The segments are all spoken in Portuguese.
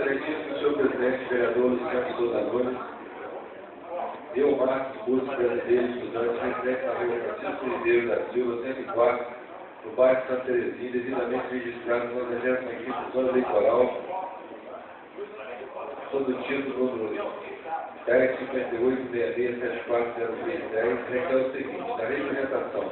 Excelentíssimo senhor presidente, vereador Luciano Souza Nunes, eu, Marcos Burgos, brasileiro, estudante, residente na rua Francisco Ribeiro da Silva, 104, no bairro Santa Terezinha, devidamente registrado no 95º Plano Eleitoral, sob o título número 1058-6674-0310, requer o seguinte: da representação.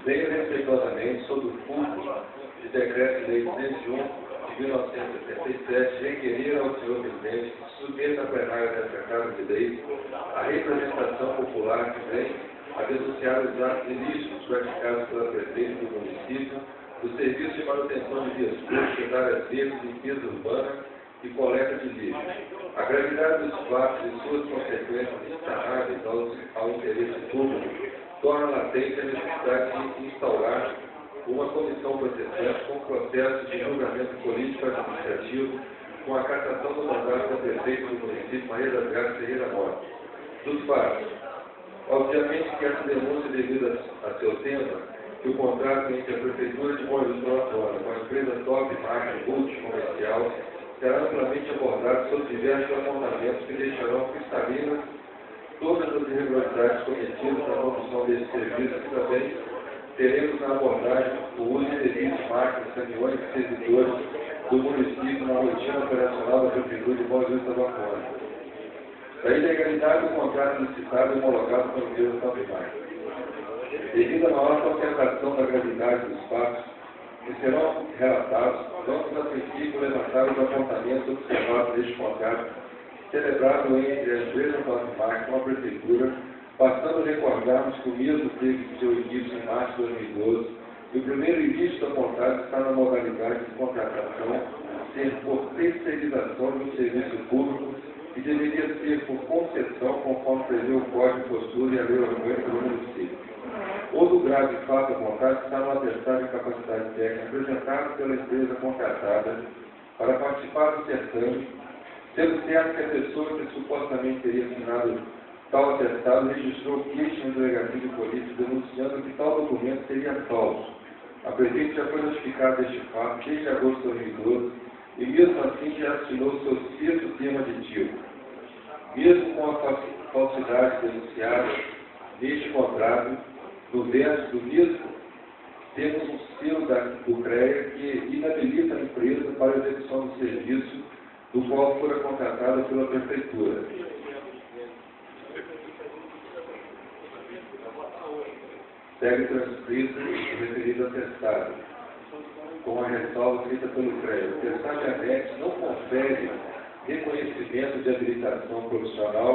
Venho respeitosamente, sob o fulcro de Decreto-Lei 201 de 1977, requerer ao senhor presidente que submeta a plenária desta Casa de Lei a representação popular que vem a denunciar os atos ilícitos praticados pela prefeita do município, do serviço de manutenção de vias públicas, áreas verdes, limpeza urbana e coleta de lixo. A gravidade dos fatos e suas consequências insanáveis ao interesse público torna latente a necessidade de instaurar uma comissão processante com processo de julgamento político-administrativo com a cassação do mandato da prefeita do município, Maria das Graças Ferreira Mota. Dos fatos, obviamente que essa denúncia devido a seu tema, que o contrato entre a Prefeitura de Bom Jesus do Amazonas com a empresa Top Market Multicomercial será amplamente abordado sobre diversos apontamentos que deixarão cristalinas todas as irregularidades cometidas na condução desse serviço, e também teremos na abordagem o uso indevido de máquinas, caminhões e servidores do município na rotina operacional da Prefeitura de Bom Jesus do Amazonas. Da ilegalidade do contrato licitado e homologado pela empresa Top Market. Devido à maior concentração da gravidade dos fatos que serão relatados, vamos a princípio levantar os apontamentos observados neste contrato celebrado entre a empresa Top Market com a Prefeitura, bastando recordarmos que o mesmo teve seu início em março de 2012 e o primeiro início do contrato está na modalidade de contratação ser por terceirização de um serviço público que deveria ser por concessão conforme prevê o Código de Postura e a Lei Orgânica do município. Outro grave fato do contrato está no atestado de capacidade técnica apresentado pela empresa contratada para participar do certame, sendo certo que a pessoa que supostamente teria assinado tal atestado registrou queixa no delegacia de polícia denunciando que tal documento seria falso. A prefeita já foi notificada deste fato desde agosto de 2012 e mesmo assim já assinou seu sexto termo aditivo. Mesmo com a falsidade denunciada neste contrato, no verso do mesmo, temos um selo do CREA que inabilita a empresa para a execução do serviço do qual fora contratada pela Prefeitura. Segue transcrito o referido atestado, com a ressalva feita pelo CREA. O atestado de anexo não confere reconhecimento de habilitação profissional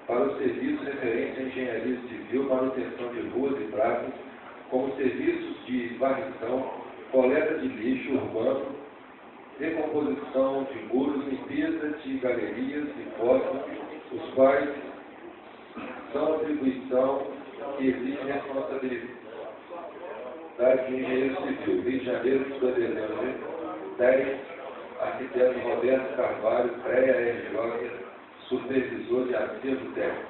para os serviços referentes à engenharia civil, manutenção de ruas e praças, como serviços de varrição, coleta de lixo urbano, recomposição de muros, limpeza de galerias e fotos, os quais são atribuição que exige responsabilidade de engenheiro civil. Rio de Janeiro, 2 de dezembro, 10, arquiteto Roberto Carvalho, CREA RJ, supervisor de acervo técnico.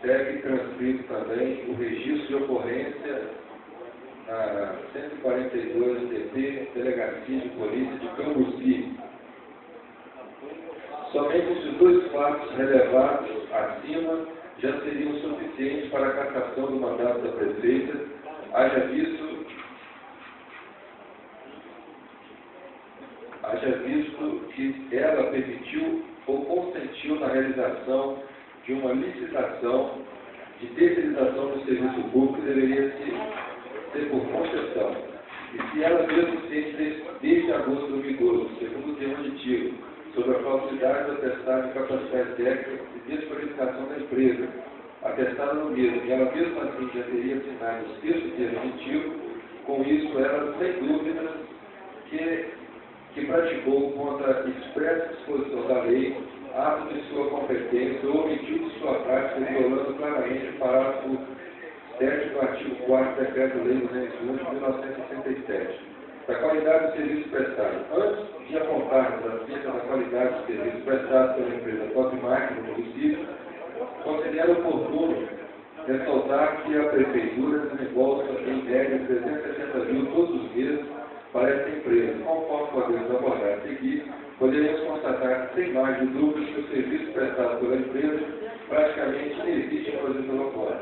Segue transcrito também o registro de ocorrência na 142 DP, Delegacia de Polícia de Cambuci. Somente esses dois fatos relevados acima já seriam suficientes para a cassação do mandato da prefeita, haja visto que ela permitiu ou consentiu na realização de uma licitação de terceirização do serviço público que deveria ser por concessão. E se ela mesmo sente desde agosto de 2012, segundo o termo aditivo, sobre a falsidade do atestado de capacidade técnica e desqualificação da empresa, atestado no mesmo, e ela mesmo assim já teria assinado o sexto termo aditivo, com isso ela, sem dúvida, que praticou contra a expressa disposição da lei, ato de sua competência ou omitiu de sua prática, violando claramente o parágrafo 7 do artigo 4º do Decreto-Lei 201 de 1967, da qualidade do serviço prestado. Antes de apontarmos acerca da qualidade do serviço prestado pela empresa Top Market no município, considero oportuno ressaltar que a Prefeitura desembolsa em média 360 mil todos os meses para essa empresa, conforme podemos abordar poderemos constatar, sem mais de dúvidas, que o serviço prestado pela empresa praticamente não existe em Cruzeiro local.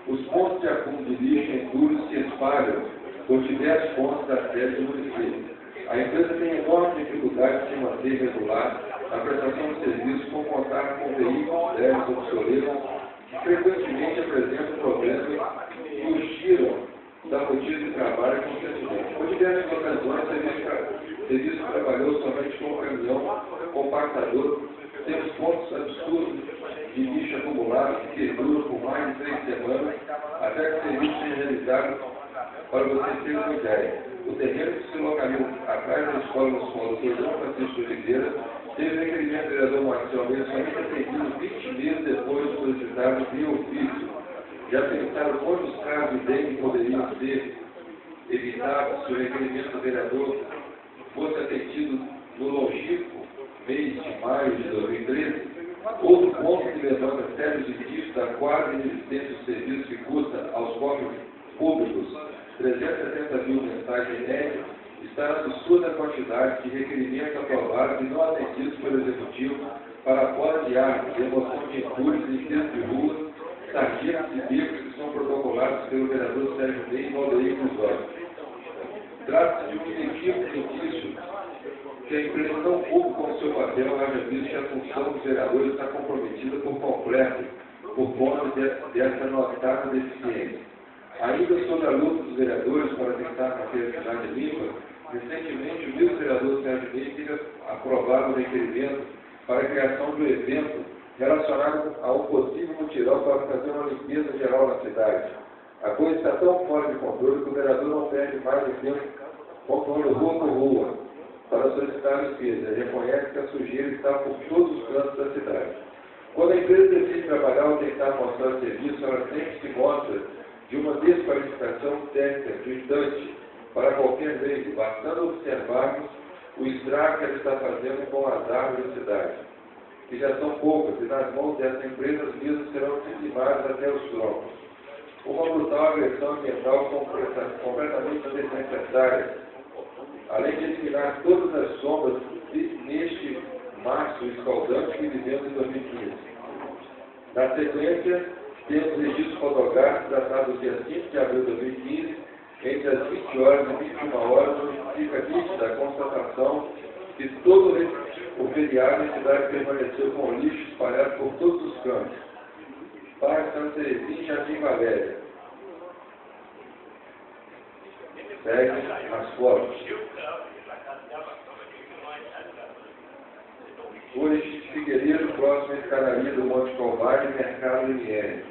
Os pontos de acúmulo de lixo em entulhos se espalham por diversos pontos da sede do município. A empresa tem enorme dificuldade de se manter regular na prestação de serviços por contar com veículos velhos obsoletos que frequentemente apresentam problemas e os tiram da rotina de trabalho constantemente. Por diversas ocasiões, o serviço trabalhou somente com o caminhão compactador. Temos pontos absurdos de lixo acumulado que perduram por mais de 3 semanas até que o serviço seja realizado. Para você ter uma ideia, o terreno que se localiza atrás da escola municipal do João Francisco de Oliveira teve requerimento do vereador Marcelo Almeida somente atendido 20 meses depois de solicitado via ofício. Já pensaram quantos casos de dengue poderiam ser evitados se o requerimento do vereador fosse atendido no longínquo mês de maio de 2013? Outro ponto que levanta sérios indícios da quase inexistência do serviço que custa aos cofres públicos 370 mil mensais em média, está na absurda quantidade de requerimentos aprovados e não atendidos pelo Executivo para a poda de árvores, remoção de entulhos, limpeza de ruas, sarjetas e becos que são protocolados pelo vereador Sérgio Ney e Valdeir Cusódio. Trata-se de um inequívoco indício que a empresa não cumpre com o seu papel, haja visto que a função dos vereadores está comprometida por completo por conta dessa notável deficiência. Ainda sobre a luta dos vereadores para tentar manter a cidade limpa, recentemente o vice-vereador Sérgio Ney teria aprovado o requerimento para a criação de um evento relacionado a um possível mutirão para fazer uma limpeza geral na cidade. A coisa está tão fora de controle que o vereador não perde mais de tempo controle rua por rua para solicitar a limpeza. Ele reconhece que a sujeira está por todos os cantos da cidade. Quando a empresa decide trabalhar ou tentar mostrar o serviço, ela sempre se mostra de uma desqualificação técnica gritante para qualquer meio, bastando observarmos o estrago que ela está fazendo com as árvores da cidade, que já são poucas, e nas mãos dessa empresa as mesmas serão dizimadas até os troncos. Uma brutal agressão ambiental completamente desnecessária, além de eliminar todas as sombras neste março escaldante que vivemos em 2015. Na sequência, temos registro fotográfico datado do dia 5 de abril de 2015, entre as 20 horas e 21 horas, onde fica nítida a constatação que todo o feriado a cidade permaneceu com o lixo espalhado por todos os cantos. Parque Santa Terezinha e Jardim Valéria. Segue as fotos. Hoje, Figueiredo, próximo à escadaria do Monte Calvário, Mercado Limiere.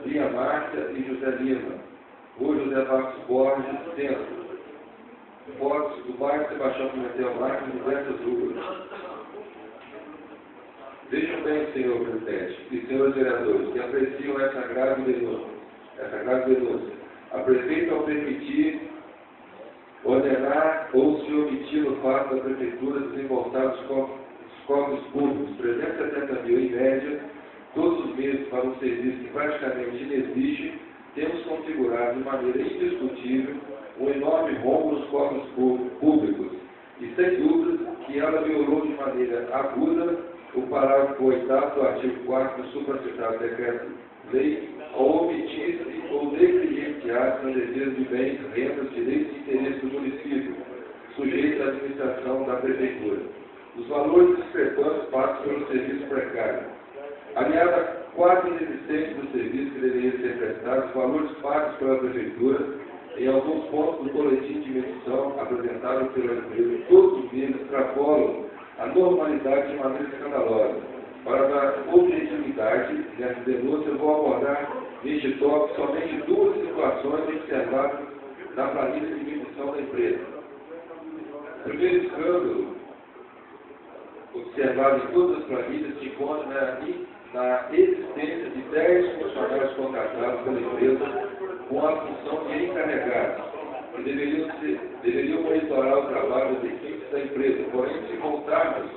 Via Márcia e José Lima. Rua José Vasco Borges, Centro. Fotos do bairro Sebastião Pimentel Marques e diversas ruas. Vejam bem, senhor presidente e senhores vereadores, que apreciam essa grave denúncia. A prefeita, ao permitir, ordenar ou se omitir no fato da prefeitura desembolsar os cofres públicos, 370 mil em média, todos os meses para um serviço que praticamente inexiste, temos configurado de maneira indiscutível um enorme rombo nos cofres públicos e, sem dúvida, que ela violou de maneira aguda o parágrafo 8º do artigo 4º do supracitado decreto-lei ao omitir-se ou negligenciar-se na defesa de bens, rendas, direitos e interesses do município, sujeito à administração da prefeitura. Os valores discrepantes passam pelo serviço precário. Aliado à quase inexistência do serviço que deveria ser prestado, os valores pagos pela prefeitura, em alguns pontos do boletim de medição apresentado pela empresa, todos os meses extrapolam a normalidade de maneira escandalosa. Para dar objetividade nessa denúncia, eu vou abordar neste tópico somente duas situações observadas na planilha de medição da empresa. O primeiro escândalo observado em todas as planilhas se encontra na existência de 10 funcionários contratados pela empresa com a função de encarregados, que deveriam monitorar o trabalho das equipes da empresa. Porém, se voltarmos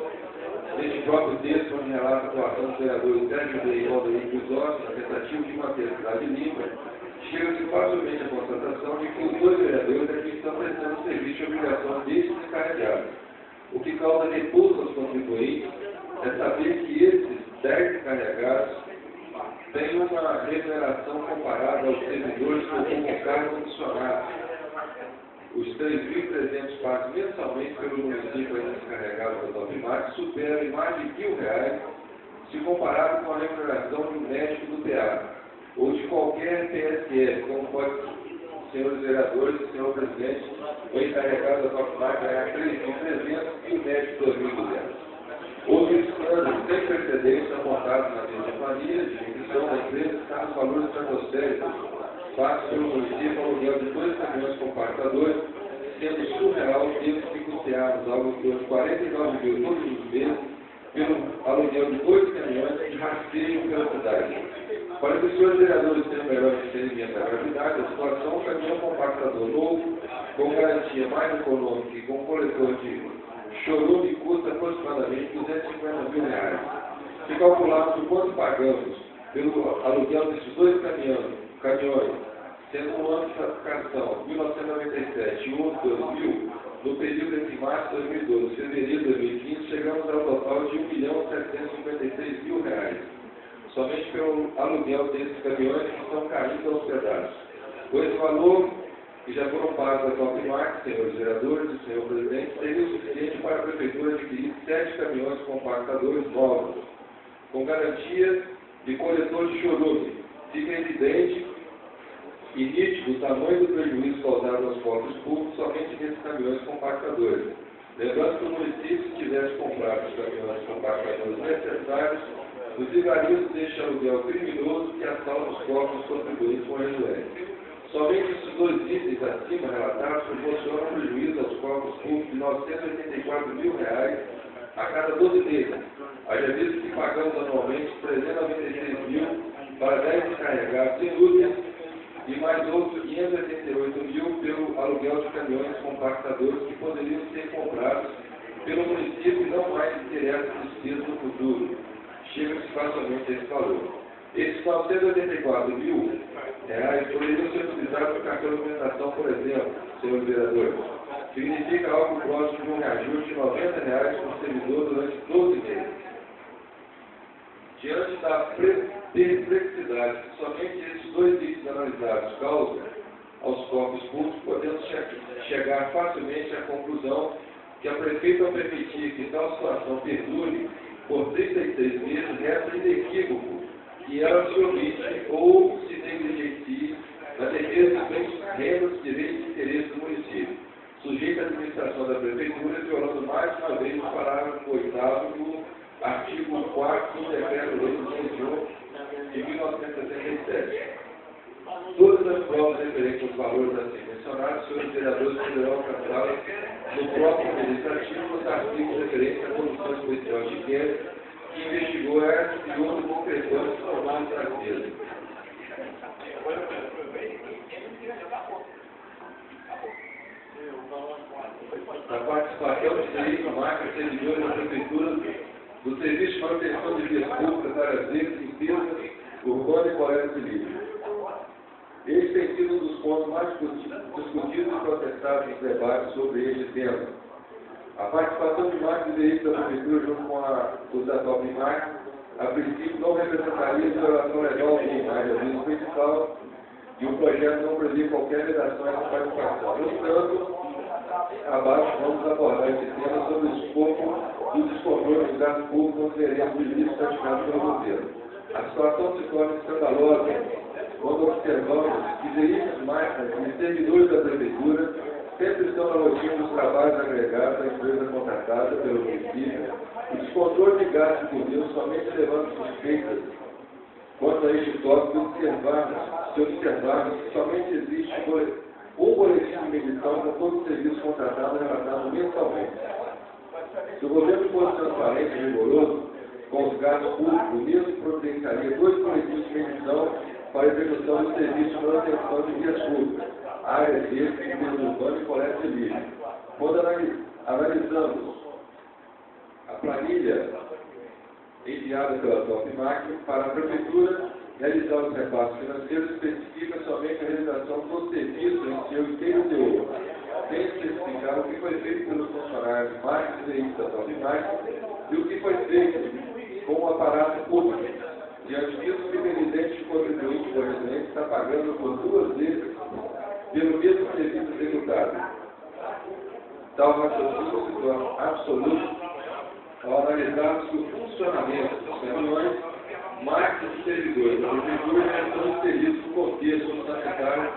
neste próprio texto, onde relata a atuação dos vereadores Sérgio Ney e Valdeir Cusódio na tentativa de manter a cidade limpa, chega-se facilmente à constatação de que os dois vereadores aqui estão prestando serviço de obrigação desses encarregados, o que causa repulsa aos contribuintes é saber que esses 10 encarregados têm uma remuneração comparada aos servidores que ocupam cargos adicionados. Os 3.300 pagos mensalmente pelo município encarregado da Topmac superam em mais de R$1.000 se comparado com a remuneração de um médico do PA ou de qualquer PSF, como pode, senhores vereadores e senhor presidente, o encarregado da Topmac ganhar 3.300 e o médico 2.200. Houve escândalos sem precedentes apontados na lei de família, de emissão da empresa, está nos valores estratosféricos, feitos pelo município ao aluguel de 2 caminhões compactadores, sendo surreal o tempo que custeamos algo em torno de 49 mil todos os meses, pelo aluguel de 2 caminhões que rastreiam pela cidade. Para que os senhores vereadores tenham melhor entendimento da gravidade da situação, um caminhão compactador novo, com garantia mais econômica e com coletor de chorume custa aproximadamente R$250 mil. Se calcularmos o quanto pagamos pelo aluguel desses 2 caminhões, sendo um ano de classificação, 1997 e o outro 2000, no período entre março de 2012 e fevereiro de 2015, chegamos ao total de R$1.756.000, somente pelo aluguel desses caminhões que estão caindo aos pedaços. Com esse valor, que já foram pagos à Topmac, senhores vereadores e senhor presidente, seria o suficiente para a Prefeitura adquirir 7 caminhões compactadores novos, com garantia de coletor de chorume. Fica evidente e nítido o tamanho do prejuízo causado aos cofres públicos somente nesses caminhões compactadores. Lembrando que o município, se tivesse comprado os caminhões compactadores necessários, nos livraria deste aluguel criminoso que assalta os cofres contribuintes com a rejuízo. Somente esses 2 itens acima relatados proporcionam prejuízo aos cofres públicos de R$984 mil a cada 12 meses. Haja visto que pagamos anualmente R$396 mil para 10 encarregados inúteis e mais outros 588 mil pelo aluguel de caminhões compactadores que poderiam ser comprados pelo município e não mais ter essas despesas no futuro. Chega-se facilmente a esse valor. Esses R$984 mil poderiam ser utilizados no cartão de alimentação, por exemplo, senhores vereadores. Significa algo próximo de um reajuste de R$90 por servidor durante 12 meses. Diante da perplexidade que somente esses 2 itens analisados causam aos cofres públicos, podemos chegar facilmente à conclusão que a prefeita, ao permitir que tal situação perdure por 36 meses, resta inequívoco que ela se omite ou se negligencie na defesa dos bens, rendas, direitos e interesses do município, sujeita à administração da Prefeitura, violando mais uma vez o parágrafo 8º do artigo 4º do Decreto-Lei 201 de 1977. Todas as provas referentes aos valores assim mencionados, os senhores vereadores poderão alcançá-las no próprio administrativo nos artigos referentes à Comissão Especial de Inquérito que investigou essa e outros concretores formados na mesa. A participação de Topmac, servidores da Prefeitura, do Serviço de Manutenção de Vias Públicas, áreas verdes, limpeza, urbana e coleta de lixo. Esse tem sido um dos pontos mais discutidos e protestados nos debates sobre este tema. A participação de mais veículos da Prefeitura junto com os da Topmac, a princípio, não representaria violação legal alguma, mas aviso principal, e o projeto não prevê qualquer vedação à participação. No entanto, abaixo vamos abordar esse tema sobre o escopo do descontrole do gasto público nos terrenos de lixo praticados pelo governo. A situação se torna escandalosa quando observamos que veículos máquinas e servidores da Prefeitura sempre estão na rotina dos trabalhos agregados à empresa contratada pelo município. O descontrole de gastos públicos somente levando suspeitas quanto a este tópico, se observarmos que somente existe um boletim de medição com todo o serviço contratado relatado mensalmente. Se o governo fosse transparente e rigoroso com os gastos públicos, mesmo providenciaria 2 boletins de medição para a execução do serviço de manutenção de vias públicas, áreas verdes, limpeza urbana e coleta de lixo. Quando analisamos a planilha enviada pela Topmac para a Prefeitura realizar os repassos financeiros, especifica somente a realização do serviço em seu inteiro teor. tem que especificar o que foi feito pelos funcionários de marketing e veículos da Top Marketing e o que foi feito com o aparato público. Diante disso, fica evidente que o contribuinte do residente está pagando por 2 vezes pelo mesmo serviço executado. Tal raciocínio se torna absoluto ao analisarmos que o funcionamento dos caminhões, marcas e servidores da prefeitura estão inseridos no contexto sanitário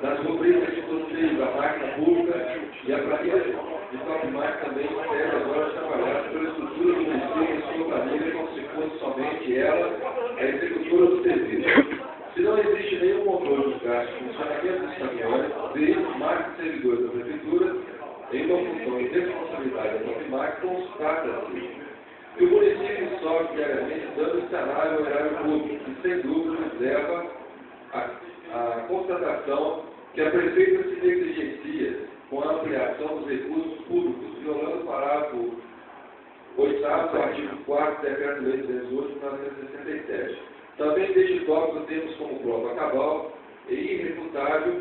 das rubricas de custeio da máquina pública e a planilha de Top Marketing também serve agora trabalhar pela estrutura do município em sua planilha como se fosse somente ela a executora do serviço. Se não existe nenhum controle dos gastos de funcionamento dos caminhões, veículos, marcas e servidores da prefeitura, em uma função de responsabilidade da Top Marketing, constata-se que o município sofre diariamente dando cenário ao erário público, e sem dúvida leva à constatação que a prefeita se negligencia com a ampliação dos recursos públicos, violando o parágrafo 8º do artigo 4º do Decreto-Lei 18.967. Também deste tópico temos como prova cabal e irrefutável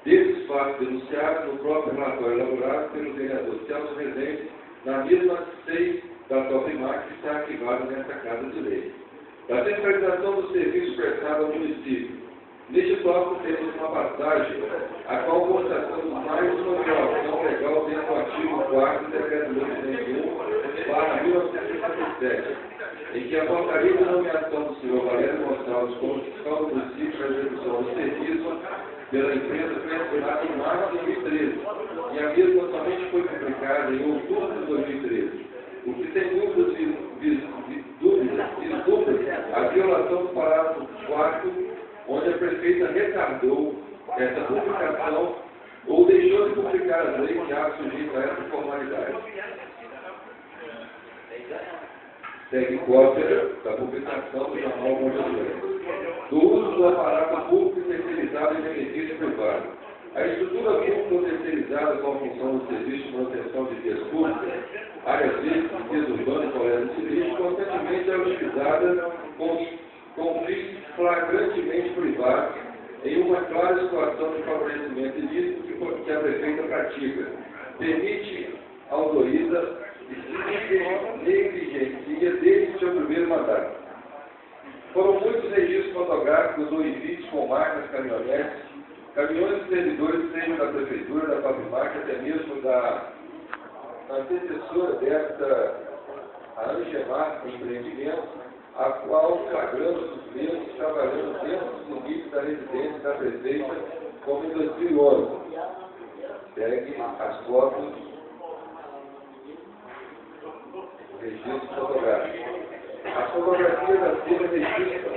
desses fatos denunciados no próprio relatório elaborado pelo vereador Celso Rezende, na mesma 6 da Top Marketing que está arquivada nesta Casa de Lei. Da centralização dos serviços prestados ao município. Neste tópico temos uma passagem, a qual constatamos mais uma violação legal dentro do artigo 4º do Decreto-Lei 21/1967, em que a portaria de nomeação do senhor Valério Gonçalves como fiscal do município para a execução do serviço pela empresa foi assinada em março de 2013, e a mesma somente foi publicada em outubro de 2013. O que sem dúvidas vislumbra a violação do parágrafo 4º, onde a prefeita retardou essa publicação ou deixou de publicar as leis que há sujeito a essa formalidade. Segue cópia da publicação do Jornal Brasileiro. Do uso do aparato público terceirizado em benefício privado. A estrutura pública ou terceirizada com a função do serviço de manutenção de vias públicas, áreas verdes, vias urbanas e colégios civis, constantemente é utilizada com fins flagrantemente privados em uma clara situação de favorecimento ilícito que a prefeita pratica. Permite, autoriza e se negligencia desde seu primeiro mandato. Foram muitos registros fotográficos ou em vídeos com marcas caminhonetes, caminhões e servidores, seja da prefeitura, da Top Marketing, até mesmo da antecessora desta, a Angemar Empreendimentos, a qual flagramos os mesmos trabalhando dentro dos limites da residência da prefeita, como em 2011. Segue as fotos, registro fotográfico. As fotografias da cena registram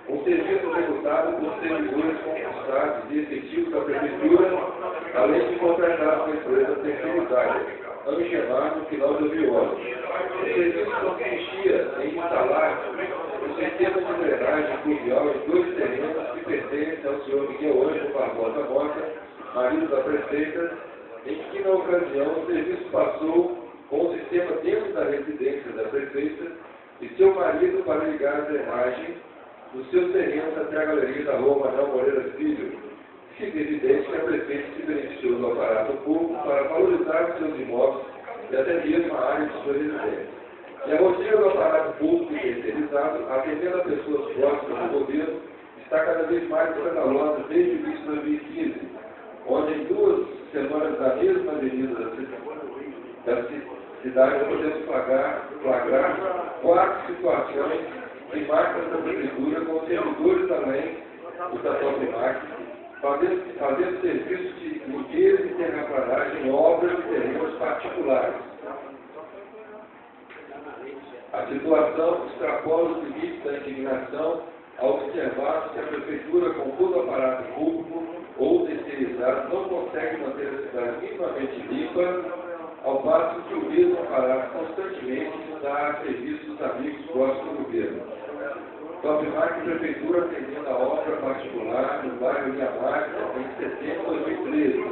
um serviço executado por servidores concursados e efetivos da prefeitura, além de contratados pela empresa terceirizada, Angemar, no final de 2011. O serviço consistia em instalar um sistema de drenagem pluvial em 2 terrenos que pertencem ao senhor Miguel Ângelo Barbosa Mota, marido da prefeita, em que, na ocasião, o serviço passou com o sistema dentro da residência da prefeita e seu marido para ligar a drenagem nos seus terrenos até a galeria da rua Manuel Moreira Filho. Fica evidente que a prefeita se beneficiou do aparato público para valorizar os seus imóveis e até mesmo a área de sua residência. E a rotina do aparato público e terceirizado, atendendo a pessoas próximas do governo, está cada vez mais escandalosa desde o início de 2015, onde em 2 semanas da mesma avenida da cidade podemos flagrar 4 situações de máquinas da prefeitura com servidores além da Top Marketing, fazendo serviços de limpeza e terraplanagem em obras de terrenos particulares. A situação extrapola os limites da indignação ao observar que a prefeitura, com todo o aparato público ou terceirizado, não consegue manter a cidade minimamente limpa, ao passo que o mesmo aparato constantemente dá serviço dos amigos próximos do governo. Top Marketing Prefeitura atendendo a obra particular no bairro de Amário em setembro de 2013.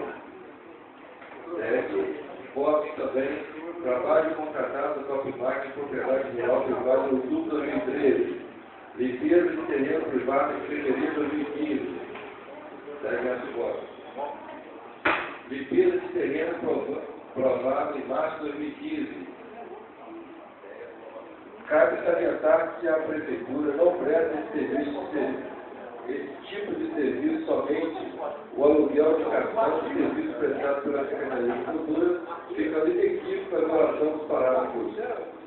Fotos também, trabalho contratado do Top Marketing Propriedade Rural Privada em outubro de 2013. Limpeza de terreno privado em fevereiro de 2015. Segue as fotos. limpeza de terreno provada em março de 2015. Cabe salientar que a Prefeitura não presta esse tipo de serviço somente o aluguel de cartão de serviço prestado pela Secretaria de Cultura, ficando inequívoco a violação dos parágrafos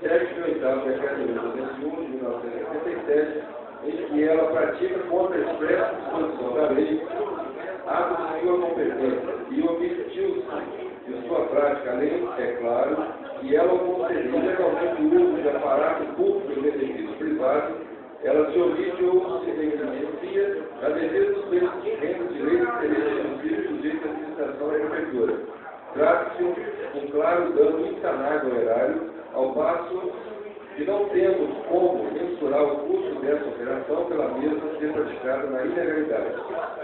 7 e 8 do Decreto-Lei 201 de 1977, em que ela pratica contra a expressa disposição da lei, atos de sua competência e omitiu-se de sua prática, além, é claro, que ela concedeu legalmente o uso de aparato público em benefício privado, ela se omite ou se negligencia a defesa dos bens de renda, direitos e interesses exclusivos sujeitos à administração da Prefeitura. Trata-se de um claro dano insanável ao erário, ao passo que não temos como mensurar o custo dessa operação pela mesma ser praticada na ilegalidade.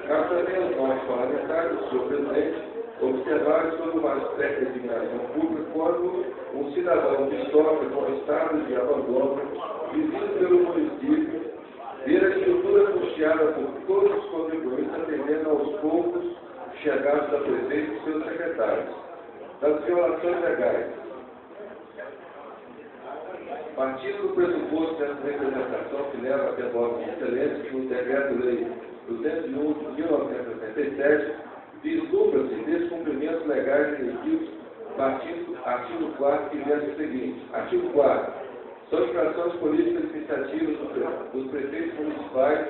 Cabe também aos nossos parlamentares, senhor presidente, observar sobre uma certa designação pública quando um cidadão que sofre com estado de abandono, vivido pelo município, ver a estrutura custeada por todos os contribuintes atendendo aos poucos chegados da Prefeita e seus secretários. Das violações legais. Partindo do pressuposto dessa representação que leva até votos de excelência que o Decreto-Lei 201 de 1977 vislumbra-se descumprimentos legais inequívocos, partindo artigo 4 que versa o seguinte. Artigo 4. São infrações políticas e administrativas dos prefeitos municipais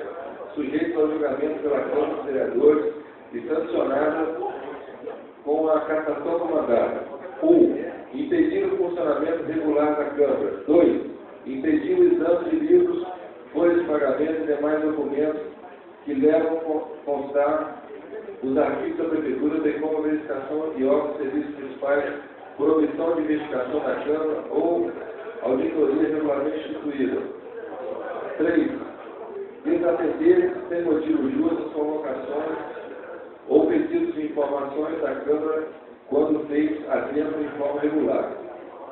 sujeitos ao julgamento pela Câmara dos Vereadores e sancionadas com a cassação do mandato. 1. Impedir o funcionamento regular da Câmara. 2. Impedir o exame de livros, folhas de pagamento e demais documentos que levam a constar os arquivos da Prefeitura, bem como a verificação de órgãos de serviços principais por omissão de investigação da Câmara ou auditoria regularmente instituída. 3. Desatender sem motivo justo as convocações ou pedidos de informações da Câmara quando feitos a tempo em forma regular.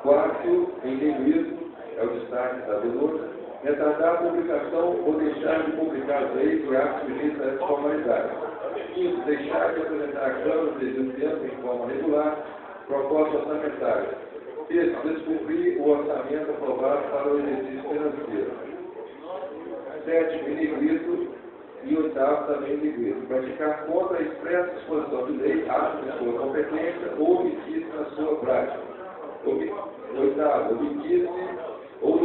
4. Indevido, é o destaque da denúncia, retardar a publicação ou deixar de publicar leis e atos sujeitos a essa formalidade. 5. Deixar de apresentar a Câmara desde o tempo em forma regular, proposta orçamentária. 6. Descumprir o orçamento aprovado para o exercício financeiro. 7. Negrito. E 8. Também negrito. Praticar contra a expressa disposição de lei, ato de sua competência ou omitir na sua prática. 8. Omitir-se ou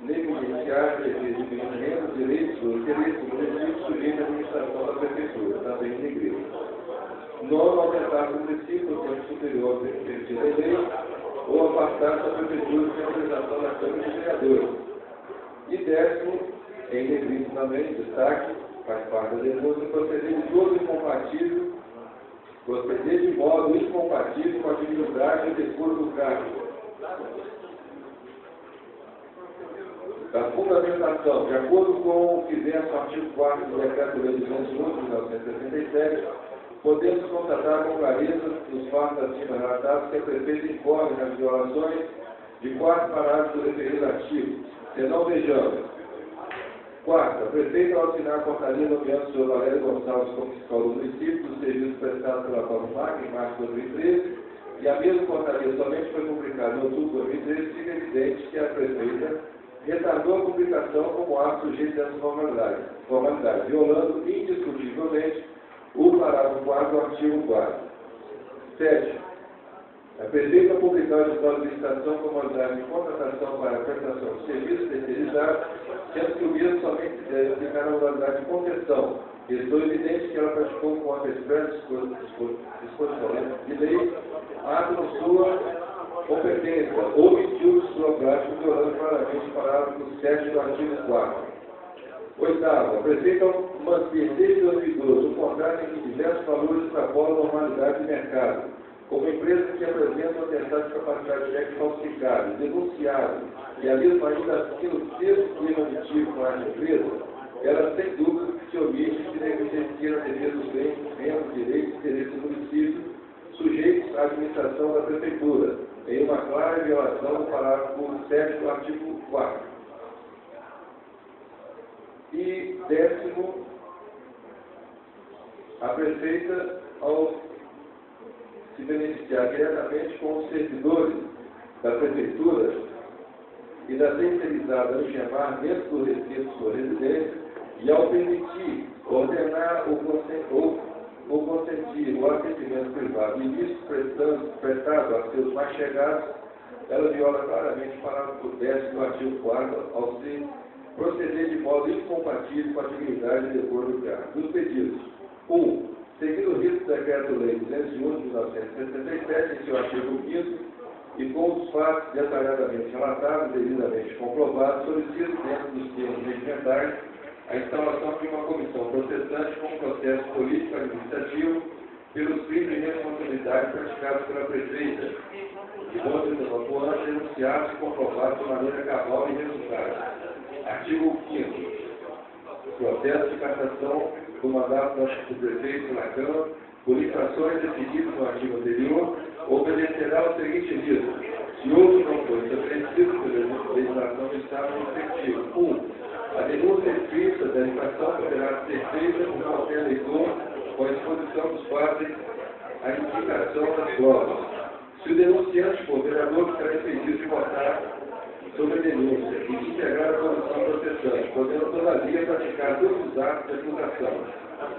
negligenciar a defesa de rendas, direitos ou interesses do município sujeito à administração da Prefeitura, também negrito. 9. Aumentar o município no tempo superior ao permitido da lei ou afastar da Prefeitura sem autorização da Câmara de Vereadores. E 10. Em negrito também, destaque, faz parte da denúncia, proceder de modo incompatível com a atividade e decoro do cargo. Da fundamentação, de acordo com o que versa o artigo 4 do Decreto-Lei 201 de 1977, podemos constatar com clareza nos fatos acima relatados que a Prefeita incorre nas violações de 4 parágrafos do referido artigo. Senão vejamos. 4. A Prefeita, ao assinar a portaria nomeando o Sr. Valério Gonçalves como fiscal do município dos serviços prestados pela Corumac em março de 2013, e a mesma portaria somente foi publicada em outubro de 2013, fica evidente que a Prefeita retardou a publicação como ato sujeito dessa formalidade, violando indiscutivelmente o parágrafo 4 do artigo 4. 7. A Prefeita publicar o edital de licitação com modalidade de contratação para a prestação de serviços terceirizados, sendo que o mesmo somente deve aplicar na modalidade de concessão. Restou evidente que ela praticou com a expressa disposição de lei, ato de sua competência, ou omitiu de sua prática, violando claramente o parágrafo 7 do artigo 4. 8. A Prefeita manter desde 2012 um contrato em que diversos valores extrapolam a normalidade de mercado, como empresas que apresentam atestado de capacidade de cheque falsificado, denunciado, e a mesma ainda assim no texto que emitido com a empresa, ela sem dúvida se omite de negligenciar a defesa dos bens, rendas, direitos e interesses do município, sujeitos à administração da Prefeitura, em uma clara violação do parágrafo 7 do artigo 4. E 10º, a Prefeita, ao se beneficiar diretamente com os servidores da Prefeitura e da terceirizada Angemar dentro do recinto de sua residência, e ao permitir, ordenar ou consentir o atendimento privado ilícito prestado a seus mais chegados, ela viola claramente o parágrafo 10 do artigo 4 ao se proceder de modo incompatível com a dignidade e decoro do cargo. Dos pedidos: 1. Seguindo o rito do Decreto-Lei 201 de 1967, em seu artigo 5º, e com os fatos detalhadamente relatados, devidamente comprovados, solicito, dentro dos termos regimentais, a instalação de uma comissão processante com processo político-administrativo pelos crimes de responsabilidade praticados pela prefeita de Monte de Itapuã, denunciados e comprovados de maneira cabal e resultada. Artigo 5º. Processo de cassação do mandato do prefeito na Câmara, por infrações definidas no artigo anterior, obedecerá ao seguinte rito: se outro não for estabelecido pela legislação do Estado respectivo. 1. A denúncia escrita da infração poderá ser feita por qualquer leitor com a exposição dos fatos à indicação das provas. Se o denunciante for vereador, ficará impedido de votar sobre a denúncia e de integrar a comissão processante, podendo todavia praticar todos os atos de acusação.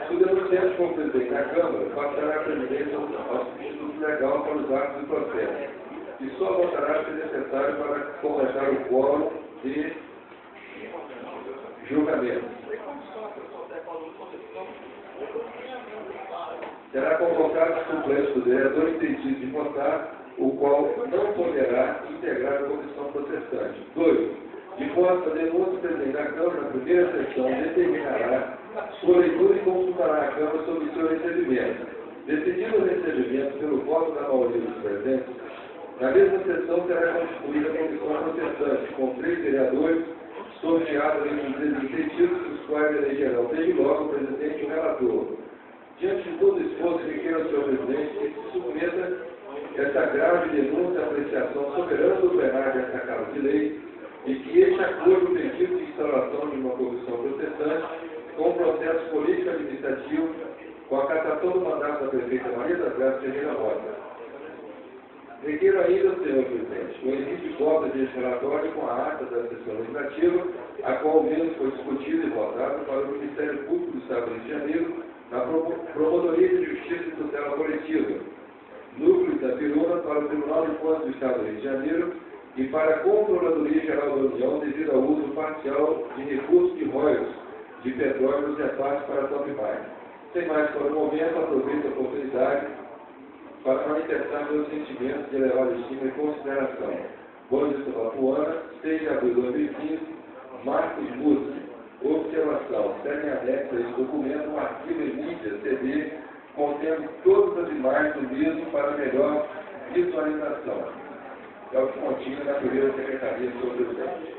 Se o denunciante for presidente da Câmara, passará a presidência ao substituto legal para os atos do processo, e só votará se necessário para completar o quórum de julgamento. Será convocado o suplente do vereador impedido de votar, o qual não poderá integrar a comissão processante. 2. De posse da denúncia, o presidente da Câmara, na primeira sessão, determinará sua leitura e consultará a Câmara sobre o seu recebimento. Decidido o recebimento pelo voto da maioria dos presentes, na mesma sessão será constituída a comissão processante, com 3 vereadores, sorteados entre os desincentivos, os quais elegerão desde logo o presidente e o relator. Diante de todo esforço, requer ao senhor presidente que se submeta essa grave denúncia à apreciação soberana do plenário desta Casa de Lei e que este acolha o pedido de instalação de uma comissão processante com o processo político-administrativo com a cassação do mandato da prefeita Maria das Graças Ferreira Mota. Requer ainda, senhor presidente, o envio de cópia deste relatório com a ata da sessão legislativa, a qual mesmo foi discutido e votado para o Ministério Público do Estado do Rio de Janeiro, na Promotoria de Justiça e Tutela Coletiva, Núcleo da Piruna, para o Tribunal de Contas do Estado do Rio de Janeiro e para a Controladoria Geral da União, devido ao uso parcial de recursos de royalties de petróleo nos repartos para a Top Mine. Sem mais para o momento, aproveito a oportunidade para manifestar meus sentimentos de elevada estima e consideração. Boa Vista Itapuã, 6 de abril de 2015, Marcos Música. Observação: segue anexo a esse documento um arquivo em mídia CD contendo todas as imagens do mesmo para melhor visualização. É o que continha na primeira Secretaria do Senhor Presidente.